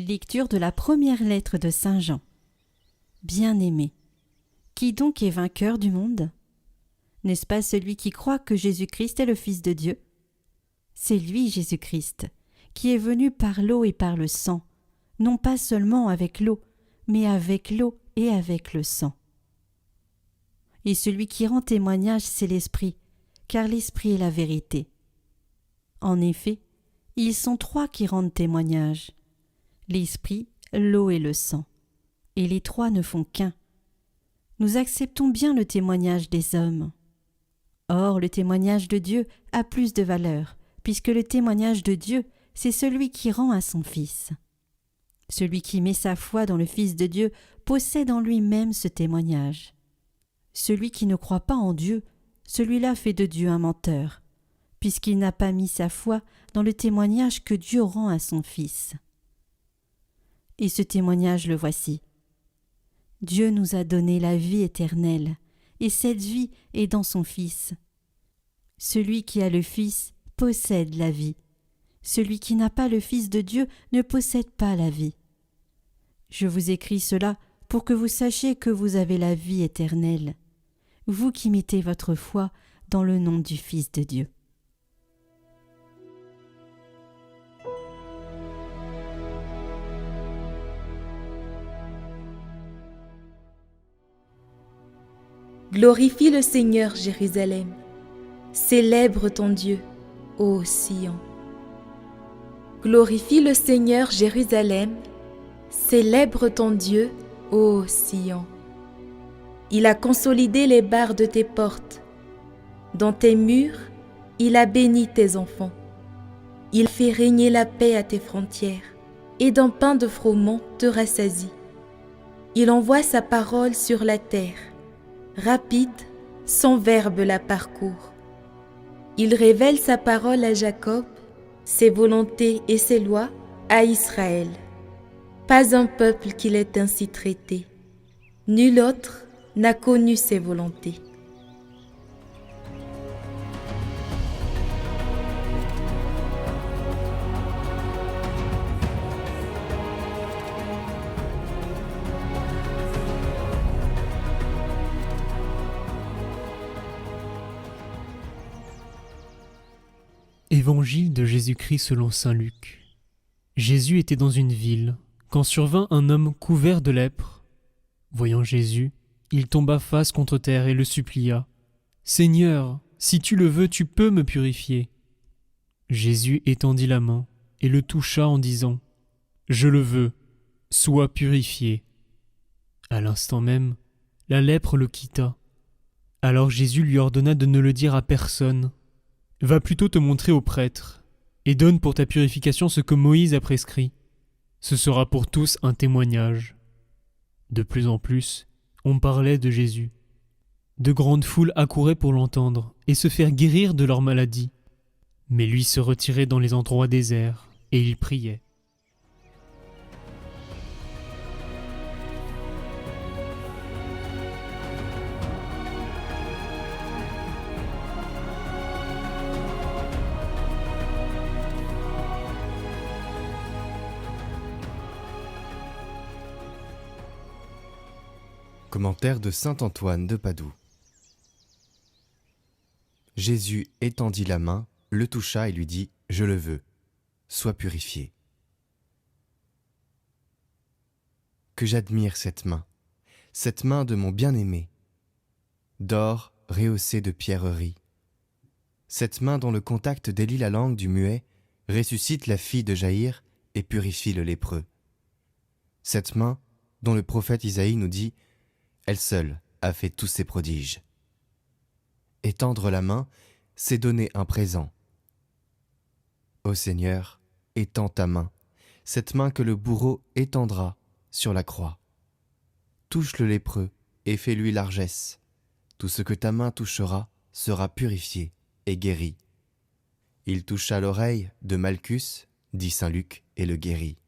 Lecture de la première lettre de Saint Jean. Bien-aimé, qui donc est vainqueur du monde? N'est-ce pas celui qui croit que Jésus-Christ est le Fils de Dieu? C'est lui, Jésus-Christ, qui est venu par l'eau et par le sang, non pas seulement avec l'eau, mais avec l'eau et avec le sang. Et celui qui rend témoignage, c'est l'Esprit, car l'Esprit est la vérité. En effet, ils sont trois qui rendent témoignage: l'Esprit, l'eau et le sang. Et les trois ne font qu'un. Nous acceptons bien le témoignage des hommes. Or, le témoignage de Dieu a plus de valeur, puisque le témoignage de Dieu, c'est celui qui rend à son Fils. Celui qui met sa foi dans le Fils de Dieu possède en lui-même ce témoignage. Celui qui ne croit pas en Dieu, celui-là fait de Dieu un menteur, puisqu'il n'a pas mis sa foi dans le témoignage que Dieu rend à son Fils. Et ce témoignage le voici. Dieu nous a donné la vie éternelle, et cette vie est dans son Fils. Celui qui a le Fils possède la vie. Celui qui n'a pas le Fils de Dieu ne possède pas la vie. Je vous écris cela pour que vous sachiez que vous avez la vie éternelle, vous qui mettez votre foi dans le nom du Fils de Dieu. Glorifie le Seigneur, Jérusalem. Célèbre ton Dieu, ô Sion. Glorifie le Seigneur, Jérusalem. Célèbre ton Dieu, ô Sion. Il a consolidé les barres de tes portes. Dans tes murs, il a béni tes enfants. Il fait régner la paix à tes frontières, et d'un pain de froment te rassasie. Il envoie sa parole sur la terre. Rapide, son verbe la parcourt. Il révèle sa parole à Jacob, ses volontés et ses lois à Israël. Pas un peuple qui l'ait ainsi traité. Nul autre n'a connu ses volontés. Évangile de Jésus-Christ selon saint Luc. Jésus était dans une ville, quand survint un homme couvert de lèpre. Voyant Jésus, il tomba face contre terre et le supplia. « Seigneur, si tu le veux, tu peux me purifier. » Jésus étendit la main et le toucha en disant « Je le veux, sois purifié. » À l'instant même, la lèpre le quitta. Alors Jésus lui ordonna de ne le dire à personne. Va plutôt te montrer au prêtre, et donne pour ta purification ce que Moïse a prescrit. Ce sera pour tous un témoignage. De plus en plus, on parlait de Jésus. De grandes foules accouraient pour l'entendre et se faire guérir de leur maladie. Mais lui se retirait dans les endroits déserts, et il priait. Commentaire de saint Antoine de Padoue. Jésus étendit la main, le toucha et lui dit « Je le veux, sois purifié. » Que j'admire cette main de mon bien-aimé, d'or rehaussé de pierreries, cette main dont le contact délie la langue du muet, ressuscite la fille de Jaïr et purifie le lépreux. Cette main dont le prophète Isaïe nous dit « Elle seule a fait tous ces prodiges. » Étendre la main, c'est donner un présent. Ô Seigneur, étends ta main, cette main que le bourreau étendra sur la croix. Touche le lépreux et fais-lui largesse. Tout ce que ta main touchera sera purifié et guéri. Il toucha l'oreille de Malchus, dit saint Luc, et le guérit.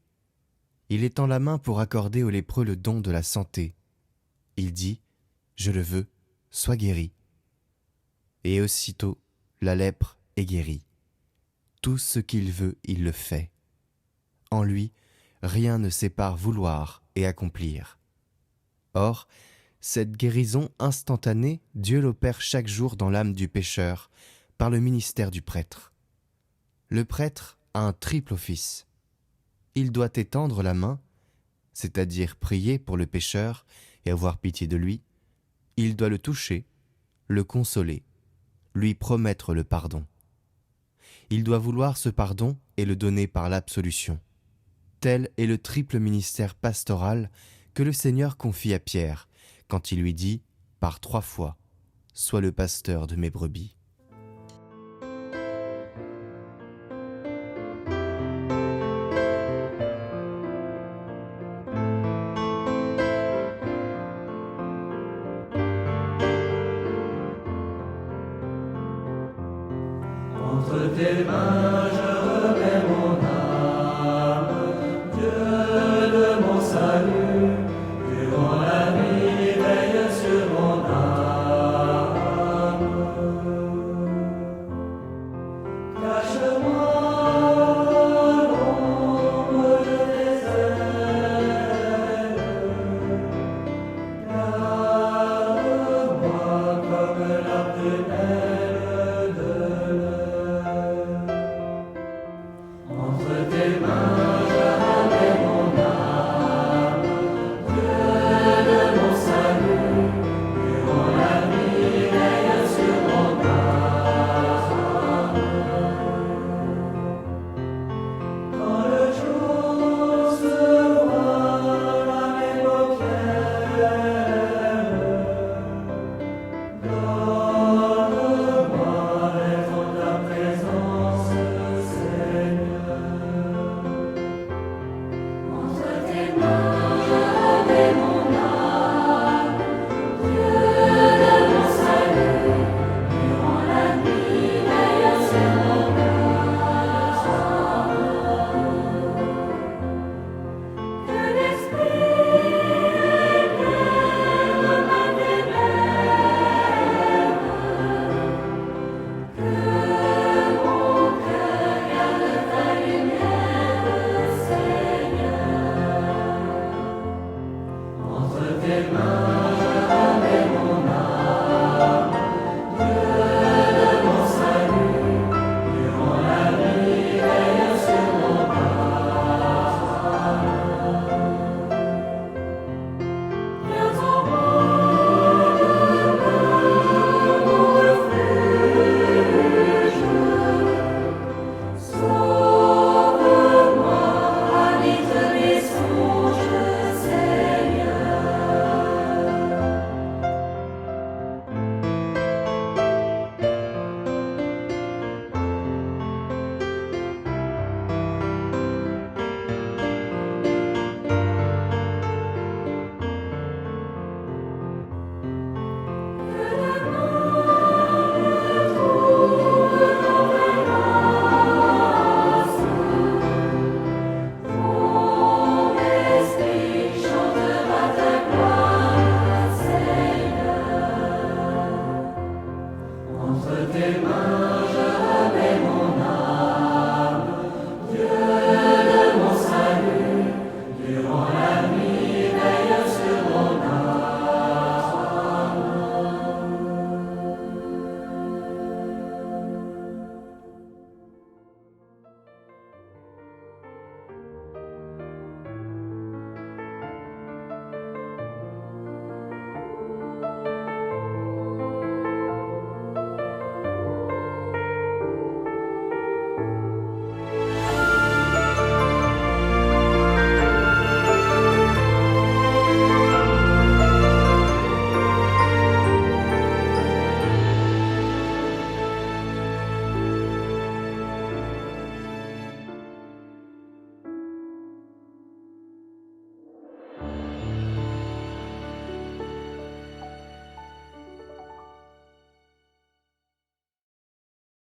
Il étend la main pour accorder au lépreux le don de la santé. Il dit « Je le veux, sois guéri. » Et aussitôt, la lèpre est guérie. Tout ce qu'il veut, il le fait. En lui rien ne sépare vouloir et accomplir. Or, cette guérison instantanée, Dieu l'opère chaque jour dans l'âme du pécheur, par le ministère du prêtre. Le prêtre a un triple office. Il doit étendre la main, c'est-à-dire prier pour le pécheur et avoir pitié de lui. Il doit le toucher, le consoler, lui promettre le pardon. Il doit vouloir ce pardon et le donner par l'absolution. Tel est le triple ministère pastoral que le Seigneur confie à Pierre quand il lui dit, par 3 fois, « Sois le pasteur de mes brebis ». Entre tes mains je remets mon âme, Dieu de mon salut, durant la nuit veille sur mon âme. Cache